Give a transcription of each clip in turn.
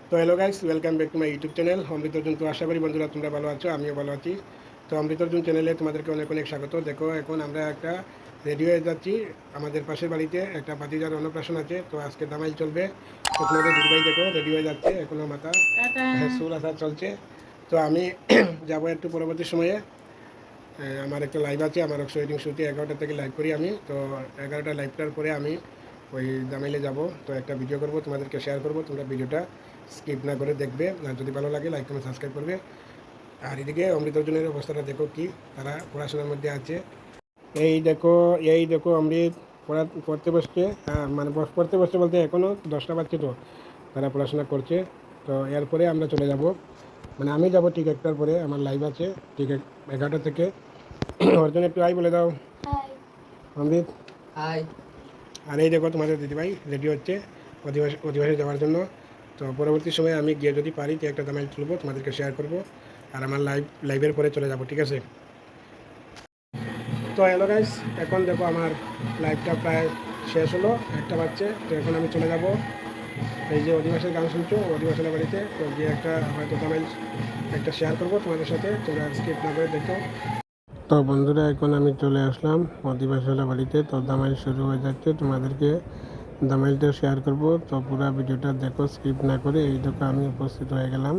তো hello guys, welcome back to my YouTube channel Amrit Arjun. তো আশা করি বন্ধুরা তোমরা ভালো আছো, আমিও ভালো আছি। তো অমৃত অর্জুন চ্যানেলে তোমাদেরকে অনেক অনেক স্বাগত। দেখো, এখন আমরা একটা রেডি হয়ে যাচ্ছি। আমাদের পাশের বাড়িতে একটা ভাতিজার অন্নপ্রাশন আছে, তো আজকে দামাইল চলবে। তো তোমাদের দিদিভাই দেখো রেডি হয়ে যাচ্ছে, এখনও মাথা চুল আসা চলছে। তো আমি যাবো একটু পরবর্তী সময়ে। আমার একটা লাইভ আছে, আমার অক্স ওয়েডিং শুটে 11টা থেকে লাইভ করি আমি। তো 11টা লাইভটার পরে আমি ওই দামাইলে যাব, তো একটা ভিডিও করব, তোমাদেরকে শেয়ার করব। তোমরা ভিডিওটা স্কিপ না করে দেখবে, আর যদি ভালো লাগে লাইক কমেন্ট সাবস্ক্রাইব করবে। আর এদিকে অমৃত অর্জুনের অবস্থাটা দেখো, কি তারা পড়াশোনার মধ্যে আছে। এই দেখো অমৃত পড়তে বসছে। মানে পড়তে বসছে বলতে এখনও 10টা বাজছে, তো তারা পড়াশোনা করছে। তো এরপরে আমরা চলে যাব, মানে আমি যাব ঠিক একটার পরে, আমার লাইভ আছে ঠিক 11টা থেকে। অর্জুন একটু আই বলে দাও। অমৃত হাই। আর এই দেখো তোমাদের দিদিভাই রেডি হচ্ছে অধিবাসে যাওয়ার জন্য। তো পরবর্তী সময়ে আমি গিয়ে যদি পারি তো একটা দামাইল তুলবো, তোমাদেরকে শেয়ার করব। আর আমার লাইভের পরে চলে যাব, ঠিক আছে? তো হ্যালো গাইস, এখন দেখো আমার লাইভটা প্রায় শেষ হলো, একটা বাজছে। তো এখন আমি চলে যাব, এই যে অধিবাসের গান শুনছো অধিবাসের বাড়িতে, তো গিয়ে একটা হয়তো দামাইল একটা শেয়ার করবো তোমাদের সাথে, তোমরা স্কিপ না করে দেখো। তো বন্ধুরা, এখন আমি চলে আসলাম অধিবাসীলা বাড়িতে। তো দামাইল শুরু হয়ে যাচ্ছে, তোমাদেরকে দামাইলটা শেয়ার করব। তো পুরো ভিডিওটা দেখো স্কিপ না করে। এই দেখো আমি উপস্থিত হয়ে গেলাম।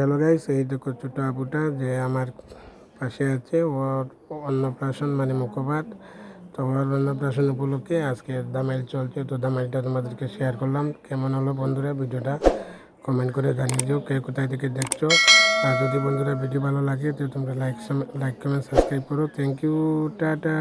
হ্যালো গাইস, এই দেখো ছোটো আপুটা যে আমার পাশে আছে, ওর অন্নপ্রাশন মানে মুখপাত। তো ওর অন্নপ্রাশন উপলক্ষে আজকে দামাইল চলছে, তো দামাইলটা তোমাদেরকে শেয়ার করলাম। কেমন হলো বন্ধুরা ভিডিওটা কমেন্ট করে জানিয়ে দিও কে কোথায় থেকে দেখছো। আর যদি বন্ধুরা ভিডিও ভালো লাগে তো তোমরা লাইক কমেন্ট সাবস্ক্রাইব করো। Thank you, tata.